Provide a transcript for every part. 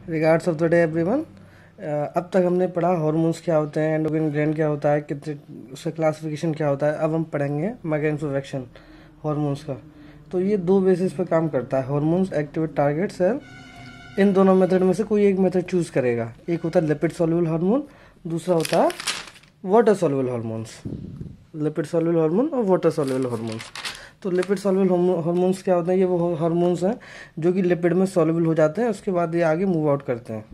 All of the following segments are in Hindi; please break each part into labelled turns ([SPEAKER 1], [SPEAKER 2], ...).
[SPEAKER 1] Regards of the day everyone. अब तक हमने पढ़ा हार्मोन्स क्या होते हैं, एंडोक्राइन ग्लैंड क्या होता है, कितने उसका क्लासिफिकेशन क्या होता है। अब हम पढ़ेंगे मैकेनिज्म ऑफ एक्शन हार्मोन्स का। तो ये दो बेसिस पर काम करता है, हार्मोन्स एक्टिवेट टारगेट सेल। इन दोनों मेथड में से कोई एक मेथड चूज करेगा। एक होता है लिपिड सॉल्युबल हार्मोन, दूसरा होता है water soluble hormones. Lipid soluble hormone और वाटर सॉल्युबल हार्मोन्स। तो लिपिड सॉल्युबल हार्मोन्स क्या होते हैं? ये वो हार्मोन्स हैं जो कि लिपिड में सॉल्युबल हो जाते हैं, उसके बाद ये आगे मूव आउट करते हैं।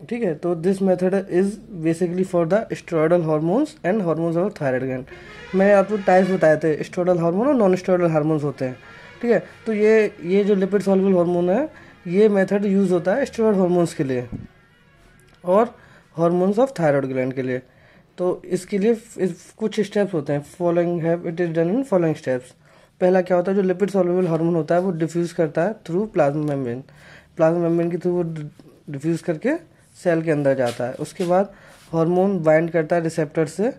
[SPEAKER 1] ठीक है, तो this method is basically for the steroidal hormones and hormones of thyroid gland. मैंने आपको टाइप्स बताए थे, स्टेरॉयडल हार्मोन और नॉन स्टेरॉयडल हार्मोन्स होते हैं। ठीक है, तो ये जो लिपिड सॉल्युबल हार्मोन है, ये मेथड यूज होता है स्टेरॉयड हार्मोन्स के लिए और हार्मोन्स ऑफ थायराइड ग्लैंड के लिए। तो इसके लिए कुछ स्टेप्स होते हैं, following have it is done in following steps. पहला क्या होता है, जो लिपिड सॉल्युबल हार्मोन होता है वो डिफ्यूज करता है through plasma membrane. Plasma membrane के थ्रू वो डिफ्यूज करके सेल के अंदर जाता है। उसके बाद हार्मोन बाइंड करता है रिसेप्टर से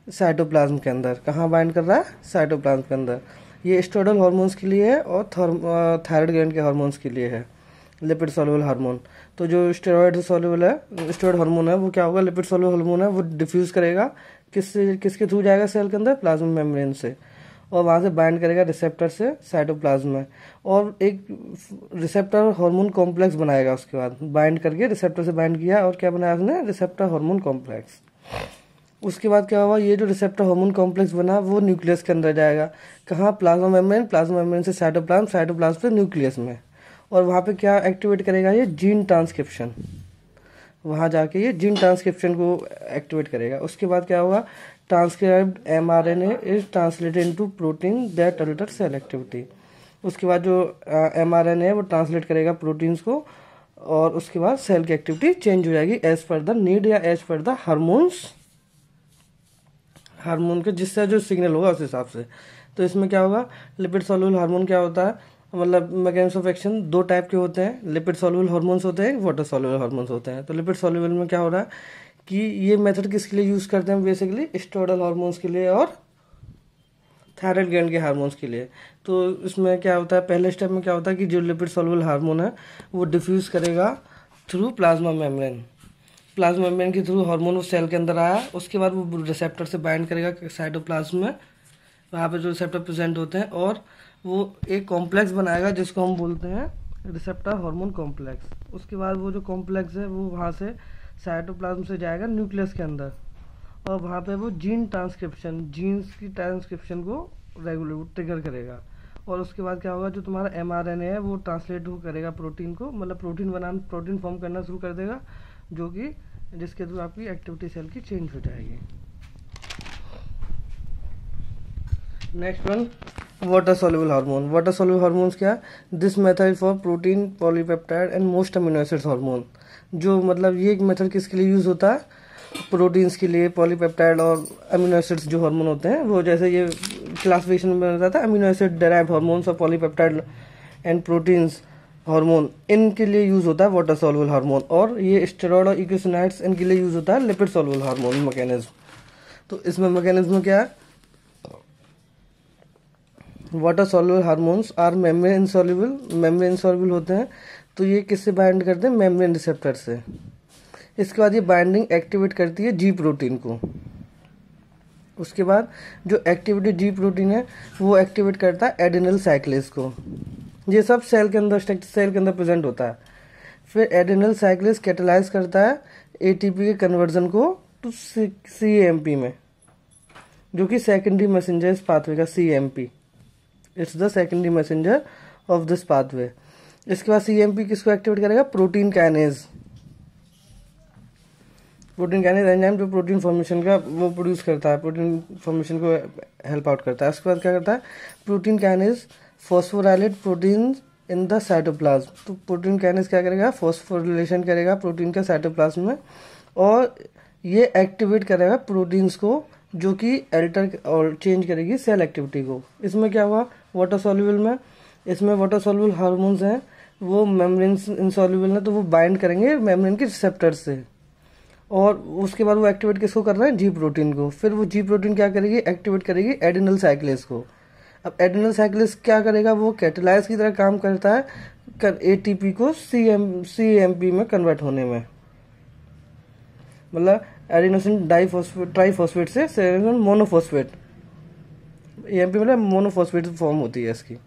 [SPEAKER 1] साइटोप्लाज्म के अंदर। कहाँ बाइंड कर रहा है? साइटोप्लाज्म के अंदर। ये स्टेरॉयडल हार्मोन्स के लिए है और थायराइड ग्लैंड के हार्मोन्स के लिए है लिपिड सॉल्युबल हार्मोन। तो जो स्टेरॉयड सॉल्युबल है, स्टेरॉयड हार्मोन है, वो क्या होगा? लिपिड सॉल्युबल हार्मोन है, वो डिफ्यूज करेगा किसके थ्रू जाएगा? सेल के अंदर प्लाज्मा मेम्ब्रेन से, और वहाँ से बाइंड करेगा रिसेप्टर से साइटोप्लाज्म में, और एक रिसेप्टर हार्मोन कॉम्प्लेक्स बनाएगा। उसके बाद बाइंड करके रिसेप्टर से बाइंड किया और क्या बनाया उसने? Receptor hormone complex. उसके बाद क्या हुआ? ये जो रिसेप्टर हार्मोन कॉम्प्लेक्स बना वो न्यूक्लियस के अंदर जाएगा। कहाँ? प्लाज्मा मेम्ब्रेन, प्लाज्मा मेम्ब्रेन से साइटोप्लाज्म, साइटोप्लाज्म से न्यूक्लियस में। और वहाँ पे क्या एक्टिवेट करेगा? ये जीन ट्रांसक्रिप्शन। वहाँ जाके ये जीन ट्रांसक्रिप्शन को एक्टिवेट करेगा। उसके बाद क्या होगा? Transcribed mRNA is translated into protein that alter cell activity. उसके बाद जो mRNA है वो ट्रांसलेट करेगा प्रोटीन्स को, और उसके बाद सेल की एक्टिविटी चेंज हो जाएगी एज पर द नीड या एज पर द हार्मोन के जिससे जो सिग्नल होगा उस हिसाब से। तो इसमें क्या होगा? लिपिड सॉल्युबल हार्मोन क्या होता है, मतलब मैकेनिज्म ऑफ एक्शन दो टाइप के होते हैं। लिपिड सॉल्युबल हार्मोन्स होते हैं, वाटर सॉल्युबल हार्मोन्स होते हैं। तो लिपिड सॉल्युबल में क्या हो रहा है कि ये मेथड किसके लिए यूज करते हैं? बेसिकली स्टेरॉयडल हार्मोन्स के लिए और थायराइड ग्लैंड के हार्मोन्स के लिए। तो इसमें क्या होता है, पहले स्टेप में क्या होता है कि जो लिपिड सॉल्युबल हार्मोन है वो डिफ्यूज करेगा through plasma membrane. Plasma membrane के थ्रू हार्मोन उस सेल के अंदर आया। उसके बाद वो रिसेप्टर से बाइंड करेगा साइटोप्लाज्म में, वहाँ पे जो रिसेप्टर प्रेजेंट होते हैं, और वो एक कॉम्प्लेक्स बनाएगा जिसको हम बोलते हैं रिसेप्टर हार्मोन कॉम्प्लेक्स। उसके बाद वो जो कॉम्प्लेक्स है वो वहाँ से साइटोप्लाज्म से जाएगा न्यूक्लियस के अंदर, और वहाँ पे वो जीन ट्रांसक्रिप्शन, जीन्स की ट्रांसक्रिप्शन को रेगुलर ट्रिगर करेगा। और उसके बाद क्या होगा? जो तुम्हारा mRNA है वो ट्रांसलेट करेगा प्रोटीन को, मतलब प्रोटीन फॉर्म करना शुरू कर देगा, जो कि जिसके थ्रू आपकी एक्टिविटी सेल की चेंज हो जाएगी। Next one, water soluble hormone. Water soluble hormones क्या? This method for protein, polypeptide and most amino acids hormone. जो मतलब ये मेथड किसके लिए यूज होता है? प्रोटीन्स के लिए, पॉलीपेप्टाइड और अमीनो एसिड्स जो हार्मोन होते हैं वो, जैसे ये क्लासिफिकेशन में बताता है अमीनो एसिड डेराइव्ड हार्मोन्स और पॉलीपेप्टाइड एंड प्रोटीन्स हार्मोन, इनके लिए यूज होता है वाटर सॉल्युबल हार्मोन। और ये स्टेरॉयड और इक्विसिनाइड्स, इनके लिए यूज होता है लिपिड सॉल्युबल हार्मोन मैकेनिज्म। तो इसमें मैकेनिज्म क्या है? Water soluble hormones are membrane insoluble, membrane insoluble होते हैं। तो ये किससे बाइंड करते हैं? मेम्ब्रेन रिसेप्टर से। इसके बाद ये बाइंडिंग एक्टिवेट करती है जी प्रोटीन को। उसके बाद जो एक्टिविटी जी प्रोटीन है वो एक्टिवेट करता है एडेनिल साइक्लेज को। ये सब सेल के अंदर प्रेजेंट होता है। फिर एडेनिल साइक्लेज कैटेलाइज करता है एटीपी के कन्वर्जन को टू सीएमपी में, जो कि सेकेंडरी मैसेंजर इस पाथवे का CMP. It's the secondary messenger of this pathway. इसके बाद सीएमपी किसको एक्टिवेट करेगा? Protein kinase. Protein kinase enzyme जो प्रोटीन फॉर्मेशन का वो प्रोड्यूस करता है, प्रोटीन फॉर्मेशन को हेल्प आउट करता है। उसके बाद क्या करता है? Protein kinase phosphorylate protein in the cytoplasm. तो प्रोटीन काइनेज क्या करेगा? फॉस्फोरिलेशन करेगा प्रोटीन का साइटोप्लाज्म में, और ये एक्टिवेट करेगा प्रोटीन्स को, जो कि अल्टर और चेंज करेगी सेल एक्टिविटी को। इसमें क्या हुआ? वाटर सॉल्युबल में, इसमें वाटर सॉल्युबल हार्मोन्स हैं, वो मेम्ब्रेन इनसॉल्युबल है, तो वो बाइंड करेंगे मेम्ब्रेन के रिसेप्टर से, और उसके बाद वो एक्टिवेट किसको कर रहे हैं? जी प्रोटीन को। फिर वो जी प्रोटीन क्या करेगी? एक्टिवेट करेगी एडेनिल साइक्लेज को। अब एड्रेनल साइक्लिस क्या करेगा, वो कैटेलाइज की तरह काम करता है एटीपी को सीएमपी में कन्वर्ट होने में, मतलब एडिनोसिन डाइफॉस्फेट ट्राइफॉस्फेट से सेरोटोनिन मोनोफॉस्फेट, एएमपी मतलब मोनोफॉस्फेट फॉर्म होती है इसकी।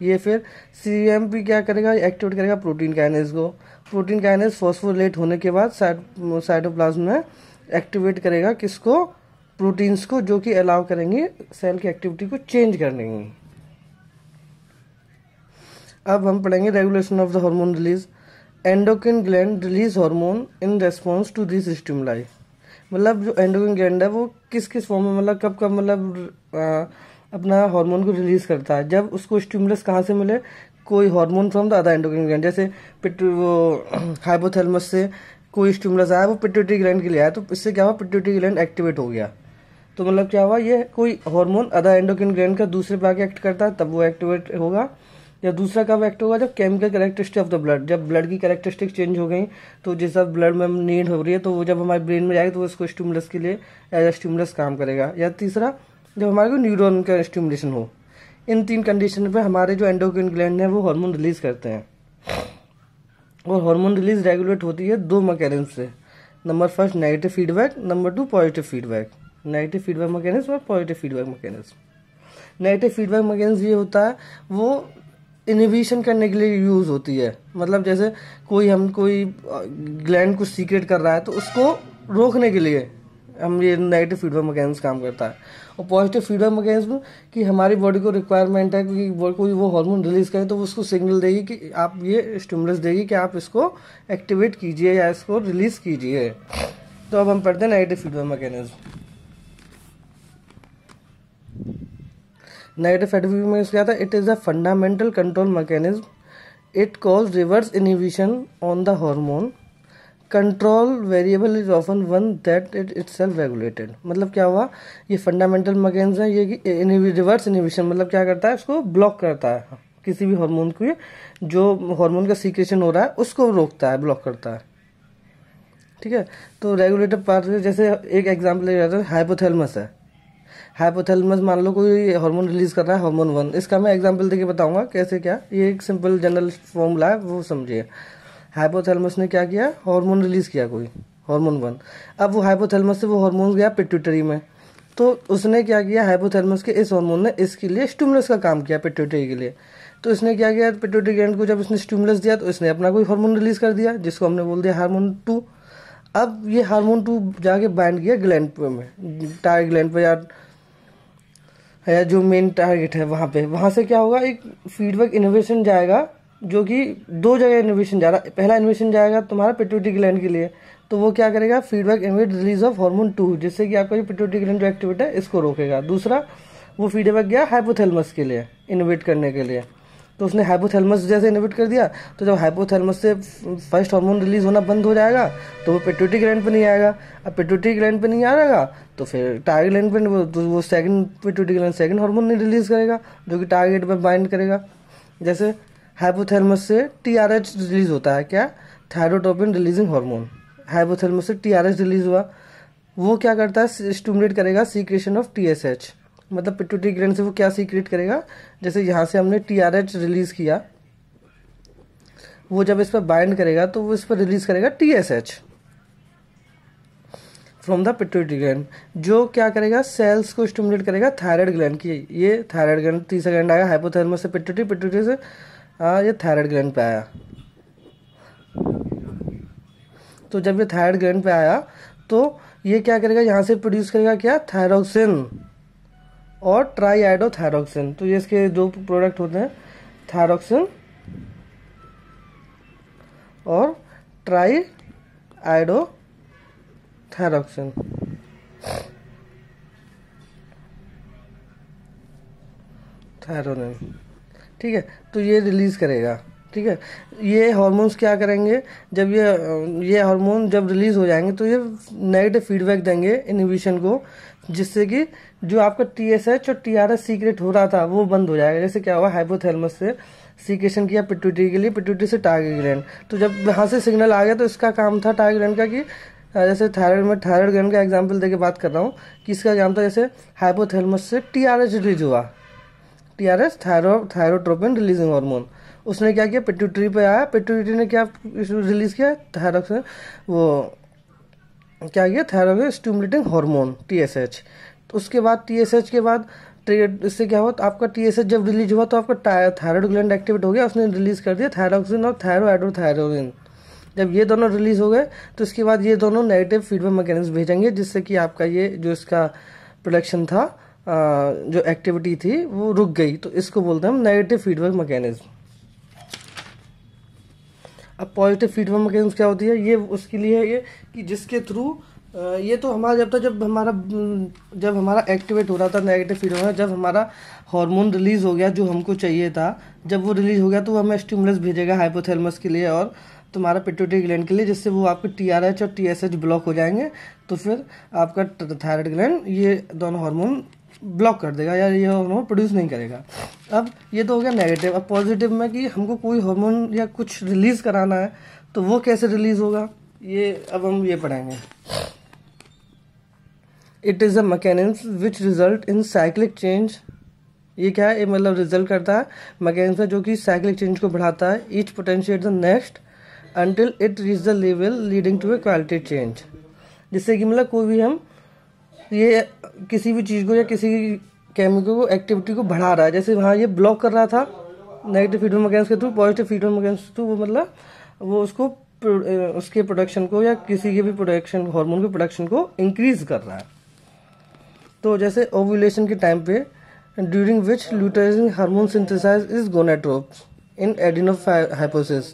[SPEAKER 1] ये फिर सीएमपी क्या करेगा, एक्टिवेट करेगा प्रोटीन काइनेज को। प्रोटीन काइनेज फॉस्फोरिलेट होने के बाद साइटोप्लाज्म में एक्टिवेट करेगा किसको, प्रोटीन्स को, जो कि अलाउ करेंगे सेल की एक्टिविटी को चेंज करने की। अब हम पढ़ेंगे regulation of the hormone release. Endocrine gland release hormone in response to this stimuli, मतलब जो एंडोक्राइन ग्लैंड है वो किस किस फॉर्म में, मतलब कब कब मतलब अपना हार्मोन को रिलीज करता है, जब उसको स्टिमुलस कहाँ से मिले, कोई hormone from the other endocrine gland, जैसे वो हाइपोथैलेमस से कोई स्टिमुलस आया, वो पिट्यूटरी ग्लैंड के लिए आया, तो इससे क्या हुआ, पिट्यूटरी ग्लैंड एक्टिवेट हो गया। तो मतलब क्या हुआ, ये कोई हार्मोन अदर एंडोक्राइन ग्लैंड का दूसरे पे आके एक्ट करता है, तब वो एक्टिवेट होगा। या दूसरा कब एक्ट होगा, जब chemical characteristic of the blood, जब ब्लड की कैरेक्टरिस्टिक चेंज हो गई, तो जैसा ब्लड में नीड हो रही है, तो वो जब हमारे ब्रेन में जाएगा तो उसको स्टिमुलस के लिए एज ए स्टिमुलस काम करेगा। या तीसरा, जब हमारे को न्यूरॉन का स्टिमुलेशन हो। इन 3 कंडीशन पे हमारे जो एंडोक्राइन ग्लैंड है वो हार्मोन रिलीज करते हैं। और हार्मोन रिलीज रेगुलेट होती है 2 मैकेनिज्म से। Number first negative feedback, number 2 positive feedback. Negative feedback mechanism और positive feedback mechanism. Negative feedback mechanism ये होता है, वो इनहिबिशन करने के लिए यूज होती है, मतलब जैसे कोई ग्लैंड कुछ सीक्रेट कर रहा है तो उसको रोकने के लिए हम ये नेगेटिव फीडबैक मैकेनिज्म काम करता है। और पॉजिटिव फीडबैक मैकेनिज्म कि हमारी बॉडी को रिक्वायरमेंट है कि कोई वो हार्मोन रिलीज करे, तो वो उसको सिग्नल देगी कि आप ये स्टिमुलस देगी कि आप इसको एक्टिवेट कीजिए या इसको रिलीज कीजिए। तो अब हम पढ़ते हैं negative feedback mechanism. Negative feedback mechanism क्या था, it is a fundamental control mechanism, it cause reverse inhibition on the hormone, control variable is often one that it itself regulated. मतलब क्या हुआ, ये फंडामेंटल मैकेनिज्म है ये कि रिवर्स इनहिबिशन मतलब क्या करता है, इसको ब्लॉक करता है, किसी भी हार्मोन को, जो हार्मोन का सीक्रेशन हो रहा है उसको रोकता है, ब्लॉक करता है। ठीक है, तो रेगुलेटर पार्ट, जैसे एक एग्जाम्पल ले जाता है, हाइपोथैलेमस है। हाइपोथैलेमस मान लो कोई हार्मोन रिलीज कर रहा है, हार्मोन 1, इसका मैं एग्जाम्पल देके बताऊंगा कैसे क्या, ये एक सिंपल जनरल फॉर्मूला है, वो समझिए। हाइपोथैलेमस ने क्या किया, हार्मोन रिलीज किया कोई, हार्मोन 1। अब वो हाइपोथैलेमस से वो हार्मोन गया पिट्यूटरी में, तो उसने क्या किया, हाइपोथैलेमस के इस हार्मोन ने इसके लिए स्टिमुलस का काम किया पिट्यूटरी के लिए। तो इसने क्या किया, पिट्यूटरी ग्लैंड को जब इसने स्टिमुलस दिया तो इसने अपना कोई हार्मोन रिलीज कर दिया, जिसको हमने बोल दिया हार्मोन 2। अब ये हार्मोन 2 जाके बाइंड किया ग्लैंड में, टारगेट ग्लैंड पे या जो मेन टारगेट है वहां पे, वहां से क्या होगा, एक फीडबैक इनोवेशन जाएगा, जो कि 2 जगह इनोवेशन जा रहा है। पहला इनोवेशन जाएगा तुम्हारा पिट्यूटरी ग्लैंड के लिए, तो वो क्या करेगा, feedback innovate release of hormone 2, जिससे कि आपका जो पिट्यूटरी ग्लैंड जो एक्टिवेट है इसको रोकेगा। दूसरा वो फीडबैक गया हाइपोथैलेमस के लिए इनोवेट करने के लिए, तो उसने हाइपोथैलेमस जैसे इनोवेट कर दिया, तो जब हाइपोथैलेमस से फर्स्ट हार्मोन रिलीज होना बंद हो जाएगा तो वो पिट्यूटरी ग्लैंड पे नहीं आएगा। अब पिट्यूटरी ग्लैंड पे नहीं आ रहेगा तो फिर टारगेट ग्लैंड पे तो वो second pituitary gland second hormone नहीं रिलीज करेगा, जो कि टारगेट पे बाइंड करेगा। जैसे हाइपोथैलेमस से टीआरएच रिलीज होता है, क्या, थायरोटोपिन रिलीजिंग हार्मोन। हाइपोथैलेमस से टीआरएच रिलीज हुआ, वो क्या करता है, स्टिमुलेट करेगा सीक्रेशन ऑफ टीएसएच। मतलब पिट्यूटरी ग्लैंड से वो क्या सीक्रेट करेगा, जैसे यहाँ से हमने टीआरएच रिलीज किया, वो जब इस पर बाइंड करेगा तो वो इस पर रिलीज करेगा TSH from the pituitary gland, जो क्या करेगा, सेल्स को स्टिमुलेट करेगा थायराइड ग्लैंड की। ये थायराइड ग्लैंड, तीसरा ग्लैंड आया हाइपोथैलेमस से पिट्यूटरी, पिट्यूटरी से ये थायराइड ग्लैंड पे आया। तो जब ये थायराइड ग्लैंड पे आया तो ये क्या करेगा, यहाँ से प्रोड्यूस करेगा क्या, थायरोक्सिन और ट्राईआइडोथायरोक्सिन। तो ये इसके 2 प्रोडक्ट होते हैं, थायरोक्सिन और ट्राईआइडोथायरोक्सिन। थायरोनिन, ठीक है, तो ये रिलीज करेगा। ठीक है, ये हार्मोन्स क्या करेंगे, जब ये हार्मोन जब रिलीज हो जाएंगे तो ये नेगेटिव फीडबैक देंगे इनहिबिशन को, जिससे कि जो आपका टीएसएच और टीआरएच सीक्रेट हो रहा था वो बंद हो जाएगा। जैसे क्या हुआ, हाइपोथैलेमस से सीक्रेशन किया पिट्यूटरी के लिए, पिट्यूटरी से टारगेट ग्लैंड, तो जब यहाँ से सिग्नल आ गया तो इसका काम था टारगेट ग्लैंड का कि जैसे थायराइड में थायराइड ग्लैंड का एग्जाम्पल देके बात कर रहा हूँ कि इसका काम था, जैसे हाइपोथैलेमस से टीआरएच रिलीज हुआ, TRS, थायरोट्रोपिन रिलीजिंग हार्मोन। उसने क्या किया, पिट्यूटरी पे आया, पिट्यूटरी ने क्या रिलीज किया, थायरोक्सिन, वो क्या किया, थायरॉइड स्टिमुलेटिंग हार्मोन TSH। तो उसके बाद TSH के बाद इससे क्या हुआ, तो आपका TSH जब रिलीज हुआ तो आपका थायराइड ग्लैंड एक्टिवेट हो गया, उसने रिलीज कर दिया थायरोक्सिन और थायरोहाइड्रोथायरोइन। जब ये दोनों रिलीज हो गए तो इसके बाद ये दोनों नेगेटिव फीडबैक मैकेनिज्म भेजेंगे, जिससे कि आपका ये जो इसका प्रोडक्शन था, जो एक्टिविटी थी वो रुक गई। तो इसको बोलते हैं हम नेगेटिव फीडबैक मैकेनिज्म। अब पॉजिटिव फीडबैक मैकेनिज्म क्या होती है, ये उसके लिए है ये कि जिसके थ्रू ये तो हमारा जब हमारा एक्टिवेट हो रहा था नेगेटिव फीडबैक, जब हमारा हार्मोन रिलीज हो गया जो हमको चाहिए था, जब वो रिलीज हो गया तो वो हमें स्टिमुलस भेजेगा हाइपोथैलेमस के लिए और तुम्हारा पिट्यूटरी ग्लैंड के लिए, जिससे वो आपके TRH और TSH ब्लॉक हो जाएंगे। तो फिर आपका थायराइड ग्लैंड ये दोनों हार्मोन ब्लॉक कर देगा या ये हार्मोन प्रोड्यूस नहीं करेगा। अब ये तो हो गया नेगेटिव। अब पॉजिटिव में कि हमको कोई हार्मोन या कुछ रिलीज कराना है तो वो कैसे रिलीज होगा, ये अब हम ये पढ़ेंगे। It is a mechanism which result in cyclic change. ये क्या है, ये मतलब रिजल्ट करता है मैकेनिज्म जो कि साइक्लिक चेंज को बढ़ाता है, each potentiate the next until it reach the level leading to a quality change. जिससे कि मतलब कोई भी हम ये किसी भी चीज़ को या किसी केमिकल को एक्टिविटी को बढ़ा रहा है, जैसे वहाँ ये ब्लॉक कर रहा था नेगेटिव फीडबैक मैकेनिज्म के थ्रू, पॉजिटिव फीडबैक मैकेनिज्म के थ्रू वो मतलब वो उसको उसके प्रोडक्शन को या किसी के भी प्रोडक्शन हार्मोन के प्रोडक्शन को इंक्रीज कर रहा है। तो जैसे ओव्यूलेशन के टाइम पे during which luteinizing hormone synthesize is gonadotrophs in adenohypophysis.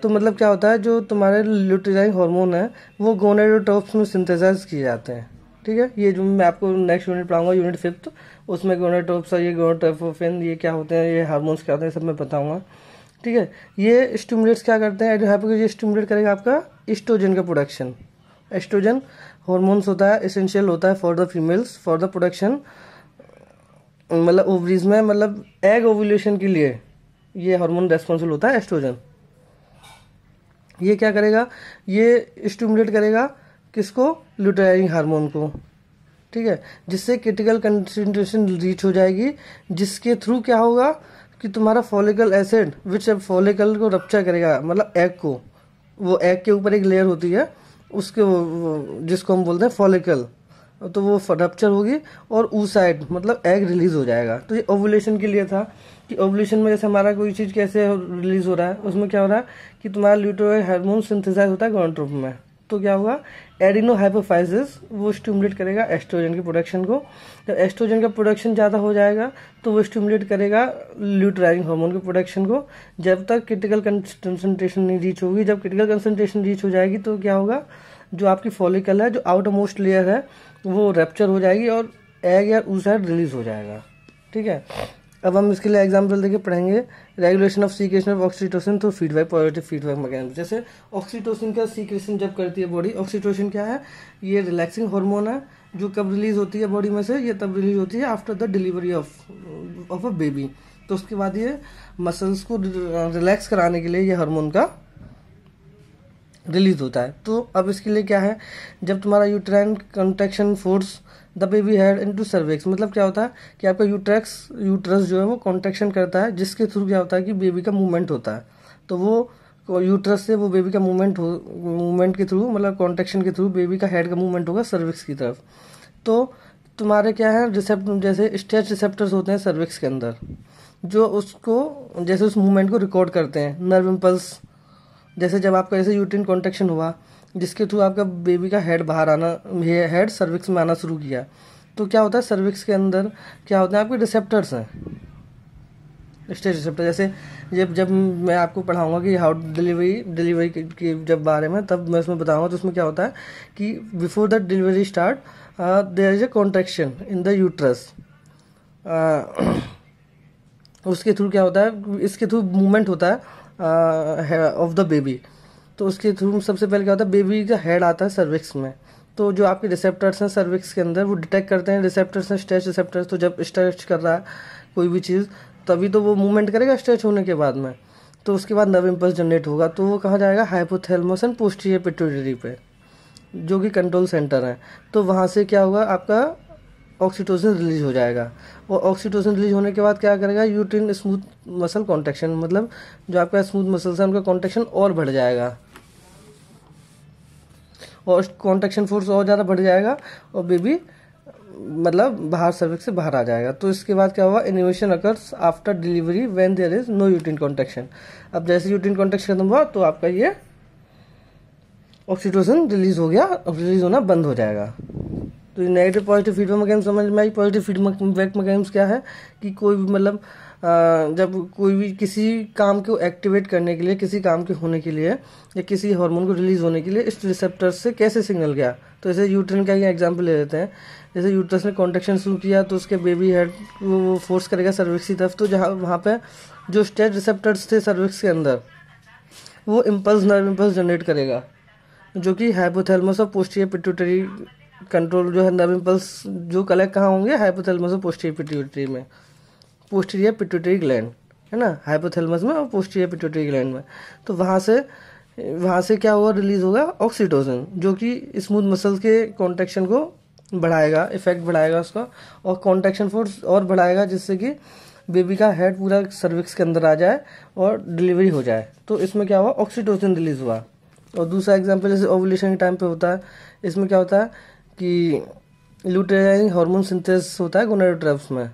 [SPEAKER 1] तो मतलब क्या होता है, जो तुम्हारे ल्यूटेराइजिंग हार्मोन है वो गोनाडोट्रोप्स में सिंथेसाइज किए जाते हैं। ठीक है, ये जो मैं आपको नेक्स्ट यूनिट पढ़ाऊंगा, यूनिट 5, उसमें गोनाडोट्रोप्स और ये गोनाडोट्रोपिन ये क्या होते हैं, ये हार्मोन्स क्या होते हैं, सब मैं बताऊंगा। ठीक है, ये स्टिमुलेट्स क्या करते हैं, एडिनोहाइपोसिस ये स्टिमुलेट करेगा आपका एस्ट्रोजन का प्रोडक्शन। एस्ट्रोजन हार्मोन्स होता है, एसेंशियल होता है for the females for the production, मतलब ओवरीज में, मतलब एग ओव्यूलेशन के लिए ये हार्मोन रेस्पॉन्सिबल होता है एस्ट्रोजन। ये क्या करेगा, ये स्टिमुलेट करेगा किसको, ल्यूटेराइजिंग हार्मोन को। ठीक है, जिससे क्रिटिकल कंसंट्रेशन रीच हो जाएगी, जिसके थ्रू क्या होगा कि तुम्हारा फॉलिकल एसिड विच फॉलिकल को रप्चर करेगा, मतलब एग को, वो एग के ऊपर एक लेयर होती है उसके जिसको हम बोलते हैं फॉलिकल, तो वो रप्चर होगी और उस साइड मतलब एग रिलीज हो जाएगा। तो ये ओवुलेशन के लिए था कि ओवुलेशन में जैसे हमारा कोई चीज़ कैसे रिलीज हो रहा है, उसमें क्या हो रहा है कि तुम्हारा ल्यूटेराइड हार्मोन सिंथेसाइज होता है गोनाडोट्रोपिन में। तो क्या होगा, एडिनोहाइपोफाइसिस वो स्टिमुलेट करेगा एस्ट्रोजन के प्रोडक्शन को। जब एस्ट्रोजन का प्रोडक्शन ज़्यादा हो जाएगा तो वो स्टिमुलेट करेगा ल्यूटेराइजिंग हार्मोन के प्रोडक्शन को, जब तक क्रिटिकल कंसंट्रेशन नहीं रीच होगी। जब क्रिटिकल कंसंट्रेशन रीच हो जाएगी तो क्या होगा, जो आपकी फॉलिकल है, जो आउटर मोस्ट लेयर है, वो रैप्चर हो जाएगी और एग या ऊसाइड रिलीज हो जाएगा। ठीक है, अब हम इसके लिए एग्जाम्पल देके पढ़ेंगे। Regulation of secretion of oxytocin through feedback, positive feedback mechanism. जैसे ऑक्सीटोसिन का सीक्रेशन जब करती है बॉडी, ऑक्सीटोसिन क्या है, ये रिलैक्सिंग हार्मोन है जो कब रिलीज होती है बॉडी में से, ये तब रिलीज होती है after the delivery of a baby. तो उसके बाद ये मसल्स को रिलैक्स कराने के लिए ये हार्मोन का रिलीज होता है। तो अब इसके लिए क्या है, जब तुम्हारा uterine contraction force the baby head into cervix, मतलब क्या होता है कि आपका यूट्रस जो है वो कॉन्ट्रैक्शन करता है, जिसके थ्रू क्या होता है कि बेबी का मूवमेंट होता है। तो वो यूट्रस से वो बेबी का मूवमेंट के थ्रू, मतलब कॉन्ट्रैक्शन के थ्रू बेबी का हेड का मूवमेंट होगा सर्विक्स की तरफ। तो तुम्हारे क्या है जैसे स्ट्रेच रिसेप्टर्स होते हैं सर्विक्स के अंदर, जो उसको जैसे उस मूवमेंट को रिकॉर्ड करते हैं। नर्व इम्पल्स, जैसे जब आपका ऐसे यूट्राइन कॉन्ट्रैक्शन हुआ जिसके थ्रू आपका बेबी का हेड बाहर आना, हेड सर्विक्स में आना शुरू किया, तो क्या होता है सर्विक्स के अंदर क्या होते हैं आपके रिसेप्टर्स हैं, स्टेज रिसेप्टर। जैसे जब मैं आपको पढ़ाऊंगा कि हाउ डिलीवरी के जब बारे में, तब मैं उसमें बताऊंगा। तो उसमें क्या होता है कि before the delivery start there is a contraction in the uterus. उसके थ्रू क्या होता है, इसके थ्रू मूवमेंट होता है ऑफ द बेबी। तो उसके थ्रू सबसे पहले क्या होता है, बेबी का हेड आता है सर्विक्स में। तो जो आपके रिसेप्टर्स हैं सर्विक्स के अंदर वो डिटेक्ट करते हैं, रिसेप्टर्स हैं स्ट्रेच रिसेप्टर्स। तो जब स्ट्रेच कर रहा है कोई भी चीज़ तभी तो वो मूवमेंट करेगा स्ट्रेच होने के बाद में। तो उसके बाद नर्व इम्पल्स जनरेट होगा, तो वो कहाँ जाएगा, हाइपोथैलेमस एंड पोस्टीरियर पिट्यूटरी पे, जो कि कंट्रोल सेंटर है। तो वहाँ से क्या होगा, आपका ऑक्सीटोसिन रिलीज हो जाएगा। और ऑक्सीटोसिन रिलीज होने के बाद क्या करेगा, यूट्रिन स्मूथ मसल कॉन्ट्रैक्शन, मतलब जो आपका स्मूथ मसल्स है उनका कॉन्ट्रैक्शन और बढ़ जाएगा, और कॉन्ट्रैक्शन फोर्स और ज़्यादा बढ़ जाएगा, और बेबी मतलब बाहर सर्विक्स से बाहर आ जाएगा। तो इसके बाद क्या हुआ, invasion occurs after delivery when there is no uterine contraction. अब जैसे यूट्रिन कॉन्ट्रैक्शन खत्म हुआ तो आपका ये ऑक्सीटोसिन रिलीज हो गया, रिलीज होना बंद हो जाएगा। तो ये नेगेटिव पॉजिटिव फीडबैक मैकेनिज्म समझ में आई। पॉजिटिव फीडबैक मैकेनिज्म क्या है कि कोई भी मतलब जब कोई भी किसी काम को एक्टिवेट करने के लिए, किसी काम के होने के लिए, या किसी हार्मोन को रिलीज होने के लिए इस रिसेप्टर से कैसे सिग्नल गया। तो जैसे यूट्रिन का ही एग्जांपल ले लेते हैं। जैसे यूट्रस ने कॉन्ट्रैक्शन शुरू किया तो उसके बेबी हेड वो फोर्स करेगा सर्विक्स की तरफ, तो जहाँ वहाँ पे जो स्टेट रिसेप्टर्स थे सर्विक्स के अंदर, वो इम्पल्स नर्व इम्पल्स जनरेट करेगा, जो कि हाइपोथैलेमस और पोस्टीरियर पिट्यूटरी कंट्रोल जो है नर्व इम्पल्स जो कलेक्ट कहाँ होंगे, हाइपोथैलेमस और पोस्टीरियर पिट्यूटरी में, पोस्टीरियर पिट्यूटरी ग्लैंड है ना, हाइपोथैलेमस में और पोस्टीरियर पिट्यूटरी ग्लैंड में। तो वहाँ से क्या होगा, रिलीज होगा ऑक्सीटोसिन, जो कि स्मूथ मसल्स के कॉन्ट्रैक्शन को बढ़ाएगा, इफेक्ट बढ़ाएगा उसका, और कॉन्ट्रैक्शन फोर्स और बढ़ाएगा, जिससे कि बेबी का हेड पूरा सर्विक्स के अंदर आ जाए और डिलीवरी हो जाए। तो इसमें क्या हुआ, ऑक्सीटोसिन रिलीज हुआ। और दूसरा एग्जांपल जैसे ओवुलेशन के टाइम पे होता है, इसमें क्या होता है कि लुटेराइजिंग हार्मोन सिंथेसिस होता है गोनाडोट्रॉप्स में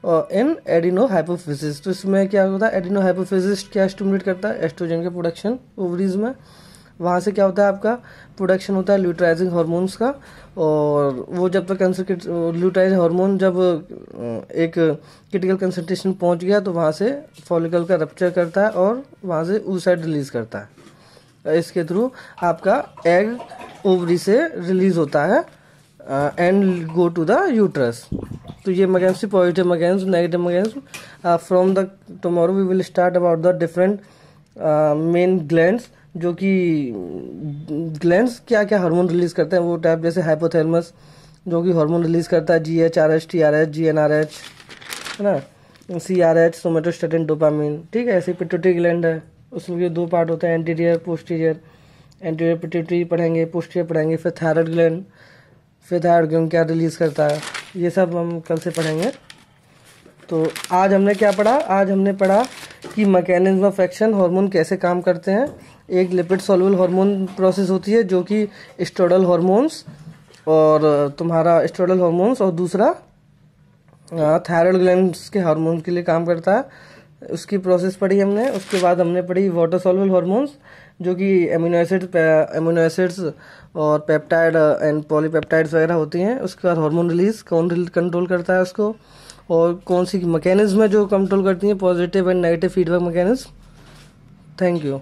[SPEAKER 1] और इन एडिनो हाइपोफिसिस। तो इसमें क्या होता है, एडिनो हाइपोफिसिस क्या स्टिमुलेट करता है, एस्ट्रोजन के प्रोडक्शन ओवरीज में। वहाँ से क्या होता है, आपका प्रोडक्शन होता है ल्यूटराइजिंग हार्मोन्स का, और वो जब तक ल्यूटराइज हार्मोन जब एक क्रिटिकल कंसंट्रेशन पहुँच गया तो वहाँ से फॉलिकल का रप्चर करता है और वहाँ से oocyte रिलीज करता है। इसके थ्रू आपका एग ओवरी से रिलीज होता है and go to the uterus. तो ये mechanism positive mechanism, negative mechanism. From the tomorrow we will start about the different main glands, जो कि ग्लैंड्स क्या क्या हार्मोन रिलीज करते हैं वो टाइप, जैसे हाइपोथैलेमस जो कि हार्मोन रिलीज करता है GHRH, TRH, GnRH है ना, CRH सोमेटोस्टेटिन डोपामिन, ठीक है। ऐसे पिट्यूटरी ग्लैंड है, उसमें दो पार्ट होते हैं, एंटीरियर पोस्टीरियर। एंटीरियर पिट्यूटरी पढ़ेंगे, पोस्टीरियर पढ़ेंगे, फिर थायराइड ग्लैंड, फिर थायराइड ग्लैंड क्या रिलीज करता है, ये सब हम कल से पढ़ेंगे। तो आज हमने क्या पढ़ा, आज हमने पढ़ा कि मैकेनिज्म ऑफ एक्शन, हार्मोन कैसे काम करते हैं। एक लिपिड सॉल्युबल हार्मोन प्रोसेस होती है जो कि स्टेरॉयडल हार्मोन्स और तुम्हारा स्टेरॉयडल हार्मोन्स, और दूसरा थायराइड ग्लैंड्स के हार्मोन के लिए काम करता है। उसकी प्रोसेस पढ़ी हमने। उसके बाद हमने पढ़ी वाटर सॉल्युबल हार्मोन्स, जो कि एमिनो एसिड्स और पेप्टाइड एंड पॉलीपेप्टाइड्स वगैरह होती हैं। उसके बाद हार्मोन रिलीज कौन कंट्रोल करता है उसको, और कौन सी मैकेनिज्म है जो कंट्रोल करती है, positive and negative feedback mechanism. Thank you.